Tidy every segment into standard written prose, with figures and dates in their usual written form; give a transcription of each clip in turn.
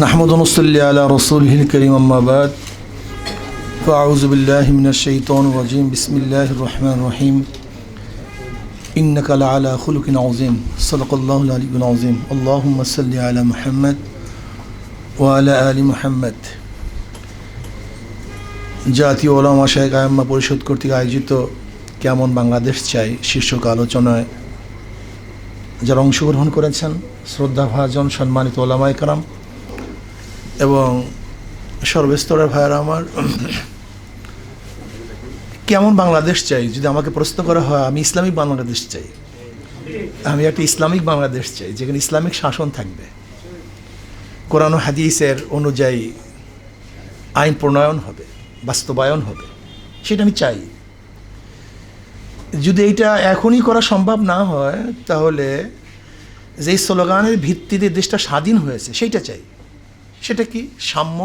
নাহমাদু নুসাল্লি আলা রাসূলিহিল কারীম আম্মা বাদ ফাআউযু বিল্লাহি মিনাশ শাইতানির রাজীম বিসমিল্লাহির রহমানির রহিম ইন্নাকা লাআলা খুলুকিন আযীম সাদাকাল্লাহুল আলিয়্যুল আযীম আল্লাহুম্মা সাল্লি আলা মুহাম্মাদ ওয়া আলা আলি মুহাম্মাদ। জাতীয় ওলামা শায়েখ আইম্মা পরিষদ কর্তৃক আয়োজিত কেমন বাংলাদেশ চাই শীর্ষক আলোচনায় যারা অংশগ্রহণ করেছেন শ্রদ্ধাভাজন সম্মানিত ওলামায়ে কেরাম এবং সর্বস্তরের ভাইয়েরা আমার, কেমন বাংলাদেশ চাই যদি আমাকে প্রশ্ন করা হয়, আমি ইসলামিক বাংলাদেশ চাই। আমি একটা ইসলামিক বাংলাদেশ চাই যেখানে ইসলামিক শাসন থাকবে, কোরআন ও হাদিসের অনুযায়ী আইন প্রণয়ন হবে, বাস্তবায়ন হবে, সেটা আমি চাই। যদি এইটা এখনই করা সম্ভব না হয় তাহলে যেই স্লোগানের ভিত্তিতে দেশটা স্বাধীন হয়েছে সেইটা চাই। সেটা কি? সাম্য,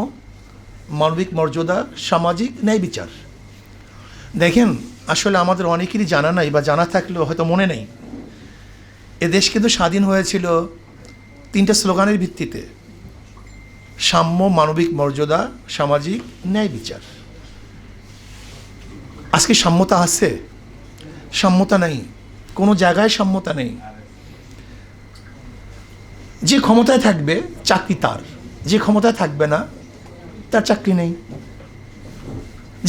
মানবিক মর্যাদা, সামাজিক ন্যায় বিচার। দেখেন, আসলে আমাদের অনেকেরই জানা নাই বা জানা থাকলেও হয়তো মনে নেই, এ দেশ কিন্তু স্বাধীন হয়েছিল তিনটা স্লোগানের ভিত্তিতে: সাম্য, মানবিক মর্যাদা, সামাজিক ন্যায় বিচার। আজকে সাম্যতা আছে? সাম্যতা নেই, কোনো জায়গায় সাম্যতা নেই। যে ক্ষমতায় থাকবে চাকরি তার, যে ক্ষমতায় থাকবে না তার চাকরি নেই।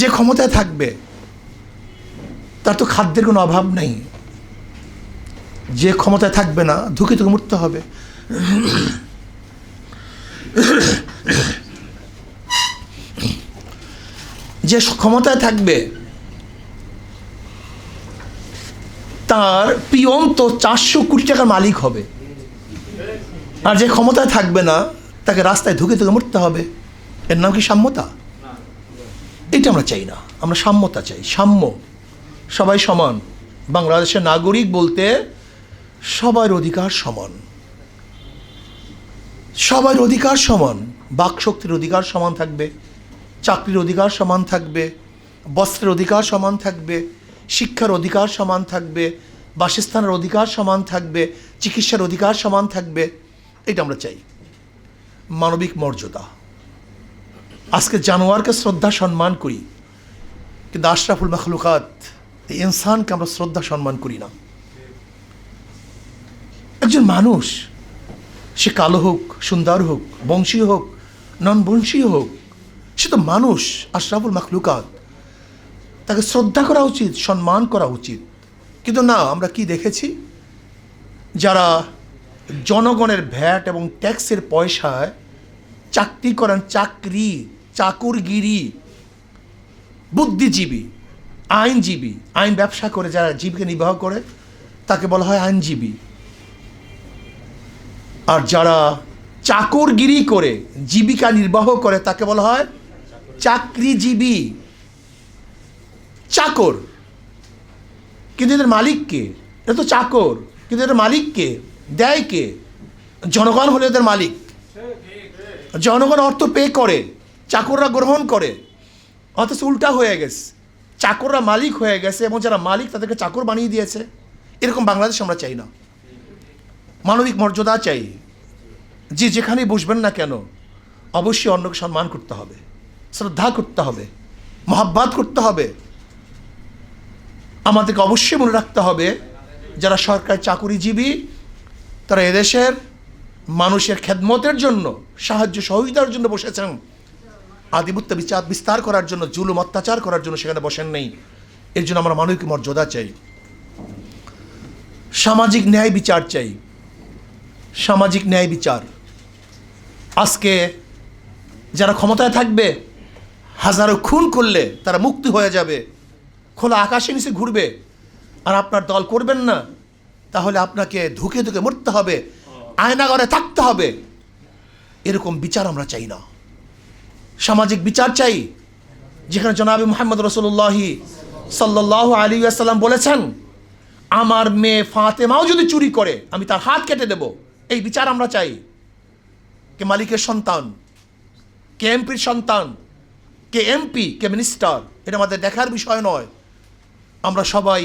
যে ক্ষমতায় থাকবে তার তো খাদ্যের কোনো অভাব নেই। যে ক্ষমতায় থাকবে না ধুকে ধুকে মরতে হবে। যে ক্ষমতায় থাকবে তার পিয়ন তো 400 কোটি টাকার মালিক হবে, আর যে ক্ষমতায় থাকবে না তাকে রাস্তায় ধুকে ধুকে মরতে হবে। এর নাম কি সাম্যতা? এটা আমরা চাই না, আমরা সাম্যতা চাই। সাম্য, সবাই সমান। বাংলাদেশের নাগরিক বলতে সবার অধিকার সমান, সবার অধিকার সমান। বাকশক্তির অধিকার সমান থাকবে, চাকরির অধিকার সমান থাকবে, বস্ত্রের অধিকার সমান থাকবে, শিক্ষার অধিকার সমান থাকবে, বাসস্থানের অধিকার সমান থাকবে, চিকিৎসার অধিকার সমান থাকবে। এটা আমরা চাই। মানবিক মর্যাদা। আজকে জানোয়ারকে শ্রদ্ধা সম্মান করি, কিন্তু আশরাফুল মাখলুকাত এই ইনসানকে আমরা শ্রদ্ধা সম্মান করি না। একজন মানুষ, সে কালো হোক, সুন্দর হোক, বংশীয় হোক, নন বংশীয় হোক, সে তো মানুষ, আশরাফুল মাখলুকাত। তাকে শ্রদ্ধা করা উচিত, সম্মান করা উচিত। কিন্তু না, আমরা কি দেখেছি? যারা জনগণের ভ্যাট এবং ট্যাক্সের পয়সায় চাকরি করেন, চাকরি, চাকুরগিরি, বুদ্ধিজীবী, আইনজীবী, আইন ব্যবসা করে যারা জীবিকা নির্বাহ করে তাকে বলা হয় আইনজীবী। আর যারা চাকরগিরি করে জীবিকা নির্বাহ করে তাকে বলা হয় চাকরিজীবী। চাকর, কিন্তু এদের মালিক কে? এটা তো চাকর, কিন্তু এদের মালিক কে? দেয় কে? জনগণ হলে এদের মালিক। জনগণ অর্থ পে করে, চাকররা গ্রহণ করে। অথচ উল্টা হয়ে গেছে, চাকররা মালিক হয়ে গেছে এবং যারা মালিক তাদেরকে চাকর বানিয়ে দিয়েছে। এরকম বাংলাদেশ আমরা চাই না। মানবিক মর্যাদা চাই। যে যেখানেই বসবেন না কেন অবশ্যই অন্যকে সম্মান করতে হবে, শ্রদ্ধা করতে হবে, মহাব্বত করতে হবে। আমাদেরকে অবশ্যই মনে রাখতে হবে যারা সরকারি চাকুরিজীবী তারা এদেশের মানুষের খেদমতের জন্য, সাহায্য সহযোগিতার জন্য বসেছেন। আধিপত্য বিচার বিস্তার করার জন্য, জুলুম অত্যাচার করার জন্য সেখানে বসেন নেই। এর জন্য আমরা মানবিক মর্যাদা চাই, সামাজিক ন্যায় বিচার চাই। সামাজিক ন্যায় বিচার। আজকে যারা ক্ষমতায় থাকবে হাজারো খুন করলে তারা মুক্তি হয়ে যাবে, খোলা আকাশের নিচে ঘুরবে, আর আপনার দল করবেন না, তাহলে আপনাকে ধুকে ধুকে মরতে হবে, আয়নাঘরে থাকতে হবে। এরকম বিচার আমরা চাই না। সামাজিক বিচার চাই, যেখানে জনাবে মুহাম্মদ রাসূলুল্লাহ সাল্লাল্লাহু আলাইহি ওয়াসাল্লাম বলেছেন, আমার মেয়ে ফাতেমাও যদি চুরি করে আমি তার হাত কেটে দেব। এই বিচার আমরা চাই। কে মালিকের সন্তান, কে এমপির সন্তান, কে এমপি, কে মিনিস্টার, এটা আমাদের দেখার বিষয় নয়। আমরা সবাই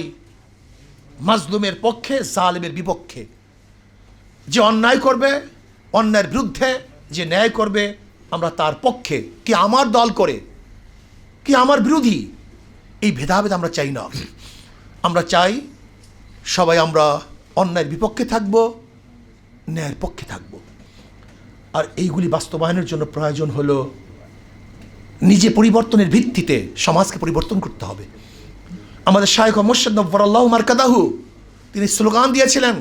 মাজলুমের পক্ষে, জালেমের বিপক্ষে। যে অন্যায় করবে অন্যায়ের বিরুদ্ধে যে ন্যায় করবে আমরা তার পক্ষে, কি আমার দল করে, কি আমার বিরোধী, এই ভেদাভেদ আমরা চাই না। আমরা চাই সবাই আমরা অন্যায়ের বিপক্ষে থাকব, ন্যায়ের পক্ষে থাকব। আর এইগুলি বাস্তবায়নের জন্য প্রয়োজন হলো নিজে পরিবর্তনের ভিত্তিতে সমাজকে পরিবর্তন করতে হবে। আমাদের শায়খ মুর্শিদ নব্বরাল্লাহু মারকাদাহু তিনি স্লোগান দিয়েছিলেন,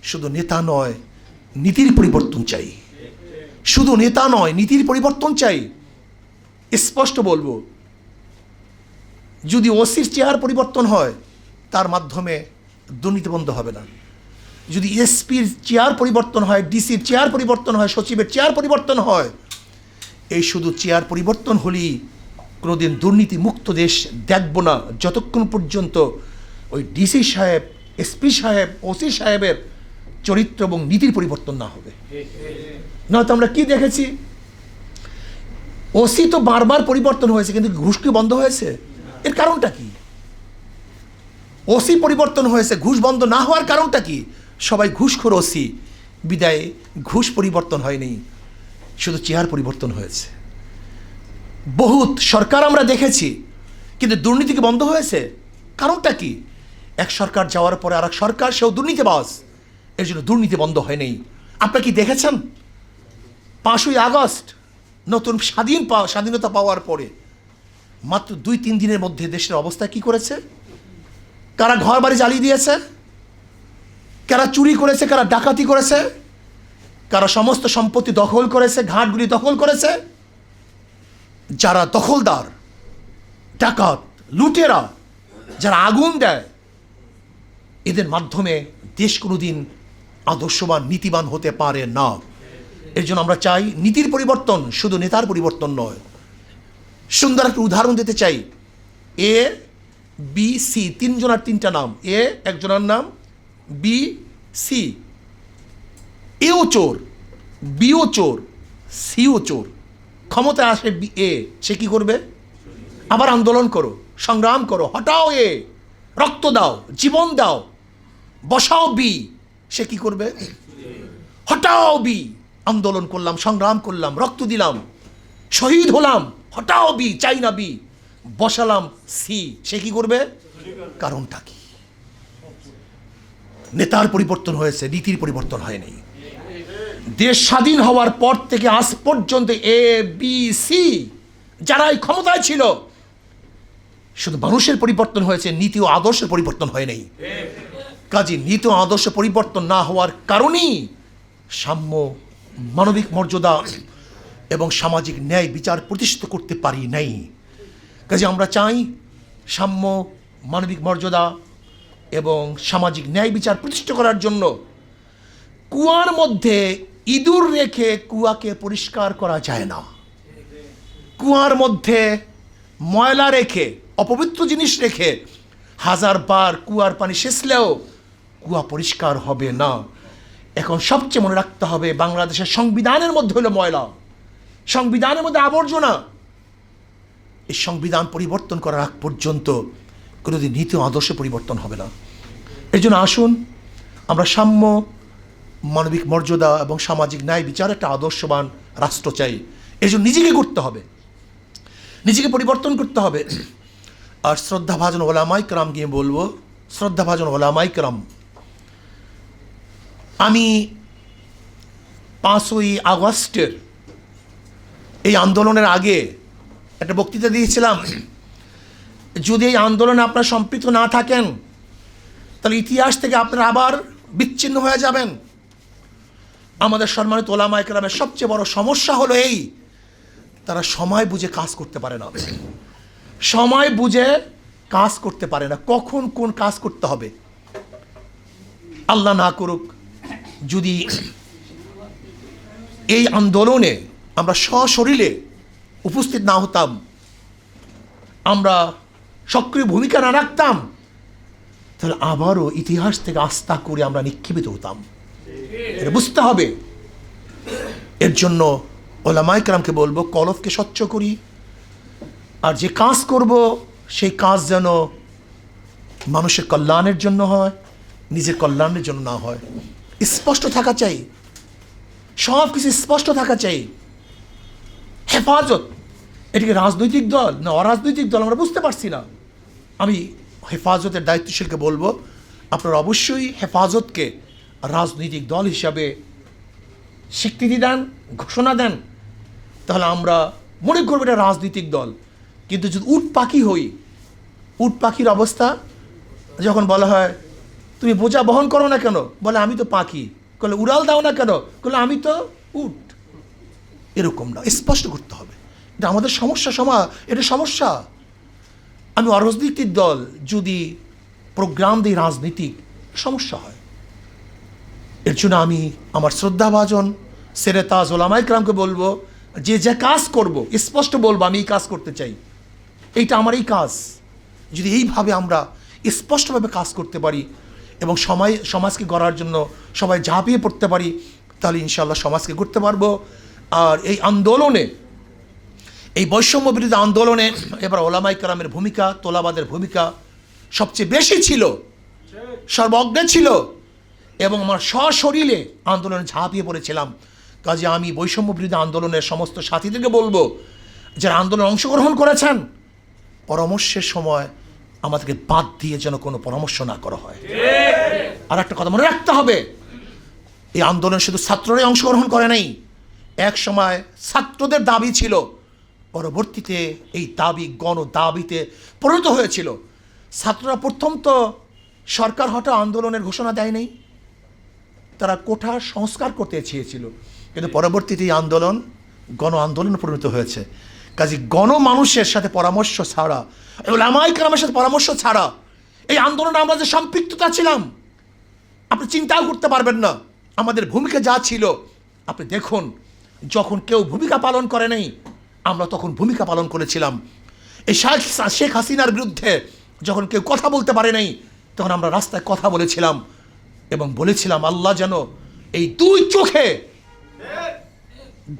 শুধু নেতা নয় নীতির পরিবর্তন চাই, শুধু নেতা নয় নীতির পরিবর্তন চাই। স্পষ্ট বলবো, যদি ওসির চেয়ার পরিবর্তন হয় তার মাধ্যমে দুর্নীতি বন্ধ হবে না। যদি এসপির চেয়ার পরিবর্তন হয়, ডিসির চেয়ার পরিবর্তন হয়, সচিবের চেয়ার পরিবর্তন হয়, এই শুধু চেয়ার পরিবর্তন হলেই কোনোদিন দুর্নীতি মুক্ত দেশ দেখব না, যতক্ষণ পর্যন্ত ওই ডিসি সাহেব, এসপি সাহেব, ওসি সাহেবের চরিত্র এবং নীতির পরিবর্তন না হবে। নয়তো আমরা কি দেখেছি, ওসি তো বারবার পরিবর্তন হয়েছে কিন্তু ঘুষ কি বন্ধ হয়েছে? এর কারণটা কি? ওসি পরিবর্তন হয়েছে, ঘুষ বন্ধ না হওয়ার কারণটা কি? সবাই ঘুষখোর ওসি, বিদায় ঘুষ পরিবর্তন হয়নি, শুধু চেয়ার পরিবর্তন হয়েছে। বহুত সরকার আমরা দেখেছি কিন্তু দুর্নীতি কি বন্ধ হয়েছে? কারণটা কি? এক সরকার যাওয়ার পরে আর এক সরকার, সেও দুর্নীতিবাজ, এর জন্য দুর্নীতি বন্ধ হয়নি। আপনারা কি দেখেছেন 5ই আগস্ট নতুন স্বাধীনতা পাওয়ার পরে মাত্র 2-3 দিনের মধ্যে দেশের অবস্থা কি করেছে? কারা ঘর বাড়ি জ্বালিয়ে দিয়েছে, কারা চুরি করেছে, কারা ডাকাতি করেছে, কারা সমস্ত সম্পত্তি দখল করেছে, ঘাটগুলি দখল করেছে। যারা দখলদার, ডাকাত, লুটেরা, যারা আগুন দেয়, এদের মাধ্যমে দেশ কোনোদিন আদর্শবান নীতিবান হতে পারে না। এর জন্য আমরা চাই নীতির পরিবর্তন, শুধু নেতার পরিবর্তন নয়। সুন্দর একটা উদাহরণ দিতে চাই। এ, বি, সি, 3 জনের 3টা নাম। এ একজনের নাম, বি, সি। এও চোর, বিও চোর, সিও চোর। ক্ষমতায় আসে এ, সে কি করবে? আবার আন্দোলন করো, সংগ্রাম করো, হটাও এ, রক্ত দাও, জীবন দাও, বসাও বি, সে কি করবে? হটাও বি। আন্দোলন করলাম, সংগ্রাম করলাম, রক্ত দিলাম, শহীদ হলাম, হটাও বি, চাই না বি, বসালাম সি, সে কি করবে? কারণটা কি? নেতার পরিবর্তন হয়েছে, নীতির পরিবর্তন হয়নি। দেশ স্বাধীন হওয়ার পর থেকে আজ পর্যন্ত এ, বি, সি যারাই ক্ষমতায় ছিল, শুধু মানুষের পরিবর্তন হয়েছে, নীতি ও আদর্শের পরিবর্তন হয়নি। কাজে নীতি ও আদর্শ পরিবর্তন না হওয়ার কারণেই সাম্য, মানবিক মর্যাদা এবং সামাজিক ন্যায় বিচার প্রতিষ্ঠিত করতে পারি নাই। কাজে আমরা চাই সাম্য, মানবিক মর্যাদা এবং সামাজিক ন্যায় বিচার প্রতিষ্ঠা করার জন্য কুয়ার মধ্যে ইঁদুর রেখে কুয়াকে পরিষ্কার করা যায় না। কুয়ার মধ্যে ময়লা রেখে, অপবিত্র জিনিস রেখে 1000 বার কুয়ার পানি সেচলেও কুয়া পরিষ্কার হবে না। এখন সবচেয়ে মনে রাখতে হবে, বাংলাদেশের সংবিধানের মধ্যে হলো ময়লা, সংবিধানের মধ্যে আবর্জনা। এই সংবিধান পরিবর্তন করার আগ পর্যন্ত কোনোদিন নীতি ও আদর্শ পরিবর্তন হবে না। এই জন্য আসুন আমরা সাম্য, মানবিক মর্যাদা এবং সামাজিক ন্যায় বিচার একটা আদর্শবান রাষ্ট্র চাই। এই জন্য নিজেকে করতে হবে, নিজেকে পরিবর্তন করতে হবে। আর শ্রদ্ধাভাজন ওলামায়ে কেরাম গিয়ে বলবো, শ্রদ্ধাভাজন ওলামায়ে কেরাম, আমি 5ই আগস্টের এই আন্দোলনের আগে একটা বক্তৃতা দিয়েছিলাম, যদি এই আন্দোলনে আপনারা সম্পৃক্ত না থাকেন তাহলে ইতিহাস থেকে আপনারা আবার বিচ্ছিন্ন হয়ে যাবেন। আমাদের সম্মানিত ওলামায়ে কেরামের সবচেয়ে বড় সমস্যা হলো এই, তারা সময় বুঝে কাজ করতে পারে না, সময় বুঝে কাজ করতে পারে না, কখন কোন কাজ করতে হবে। আল্লাহ না করুক যদি এই আন্দোলনে আমরা সশরীরে উপস্থিত না হতাম, আমরা সক্রিয় ভূমিকা না রাখতাম, তাহলে আবারও ইতিহাস থেকে আস্থা করে আমরা নিক্ষেপিত হতাম। এটা বুঝতে হবে। এর জন্য ওলামায়ে কেরামকে বলবো, কলবকে স্বচ্ছ করি, আর যে কাজ করব সেই কাজ যেন মানুষের কল্যাণের জন্য হয়, নিজের কল্যাণের জন্য না হয়। স্পষ্ট থাকা চাই। সব কিছু স্পষ্ট থাকা চাই। হেফাজত, এটিকে রাজনৈতিক দল না অরাজনৈতিক দল আমরা বুঝতে পারছি না। আমি হেফাজতের দায়িত্বশীলকে বলবো, আপনারা অবশ্যই হেফাজতকে রাজনৈতিক দল হিসাবে স্বীকৃতি দেন, ঘোষণা দেন, তাহলে আমরা মনে করবো এটা রাজনৈতিক দল। কিন্তু যদি উট পাখি হই, উট পাখির অবস্থা যখন বলা হয় তুমি বোঝা বহন করো না কেন, বলে আমি তো পাখি, বলে উড়াল দাও না কেন, বলে আমি তো উট। এরকম না, স্পষ্ট করতে হবে, এটা আমাদের সমস্যা, এটা সমস্যা। আমি অরাজনৈতিক দল যদি প্রোগ্রাম দিই রাজনীতিক, সমস্যা হয়। এর জন্য আমি আমার শ্রদ্ধাভাজন সেরেতাজ ওলামায়ে কেরামকে বলবো, যে কাজ করব স্পষ্ট বলবো আমি এই কাজ করতে চাই, এইটা আমার এই কাজ। যদি এইভাবে আমরা স্পষ্টভাবে কাজ করতে পারি এবং সমাজকে গড়ার জন্য সবাই ঝাঁপিয়ে পড়তে পারি, তাহলে ইনশাআল্লাহ সমাজকে গড়তে পারবো। আর এই আন্দোলনে, এই বৈষম্য বিরোধী আন্দোলনে এবার ওলামায়ে কেরামের ভূমিকা, তোলাবাদের ভূমিকা সবচেয়ে বেশি ছিল, সর্বজ্ঞ ছিল, এবং আমার সশরীরে আন্দোলনে ঝাঁপিয়ে পড়েছিলাম। কাজে আমি বৈষম্য বিরোধী আন্দোলনের সমস্ত সাথীদেরকে বলবো, যারা আন্দোলনে অংশগ্রহণ করেছেন, পরামর্শের সময় আমাদেরকে বাদ দিয়ে যেন কোনো পরামর্শ না করা হয়। আর একটা কথা মনে রাখতে হবে, এই আন্দোলনে শুধু ছাত্ররাই অংশগ্রহণ করে নাই। এক সময় ছাত্রদের দাবি ছিল, পরবর্তীতে এই দাবি গণ দাবিতে পরিণত হয়েছিল। ছাত্ররা প্রথম তো সরকার হঠাৎ আন্দোলনের ঘোষণা দেয় নাই, তারা কোঠা সংস্কার করতে চেয়েছিল, কিন্তু পরবর্তীতে এই আন্দোলন গণ আন্দোলনে পরিণত হয়েছে। কাজে গণমানুষের সাথে পরামর্শ ছাড়া, ওলামায়ে কেরামের সাথে পরামর্শ ছাড়া এই আন্দোলনে আমরা যে সম্পৃক্ততা ছিলাম, আপনি চিন্তাও করতে পারবেন না। আমাদের ভূমিকা যা ছিল, আপনি দেখুন, যখন কেউ ভূমিকা পালন করে নাই, আমরা তখন ভূমিকা পালন করেছিলাম। এই শেখ হাসিনার বিরুদ্ধে যখন কেউ কথা বলতে পারে নাই, তখন আমরা রাস্তায় কথা বলেছিলাম এবং বলেছিলাম আল্লাহ যেন এই দুই চোখে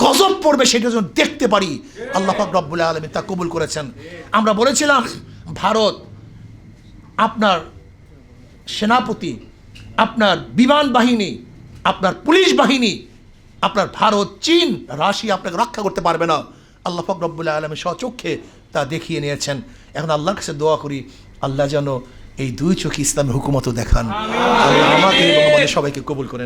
গজব পড়বে সেটা যেন দেখতে পারি। আল্লাহ পাক রব্বুল আলামিন তা কবুল করেছেন। আমরা বলেছিলাম ভারত, আপনার সেনাপতি, আপনার বিমান বাহিনী, আপনার পুলিশ বাহিনী, আপনার ভারত, চীন, রাশিয়া আপনাকে রক্ষা করতে পারবে না। আল্লাহ পাক রব্বুল আলামিন স্বচক্ষে তা দেখিয়ে নিয়েছেন। এখন আল্লাহর কাছে দোয়া করি, আল্লাহ যেন এই দুই চোখে ইসলামের হুকুমতও দেখান। আল্লাহ আমাকে এবং আমাদের সবাইকে কবুল করেন।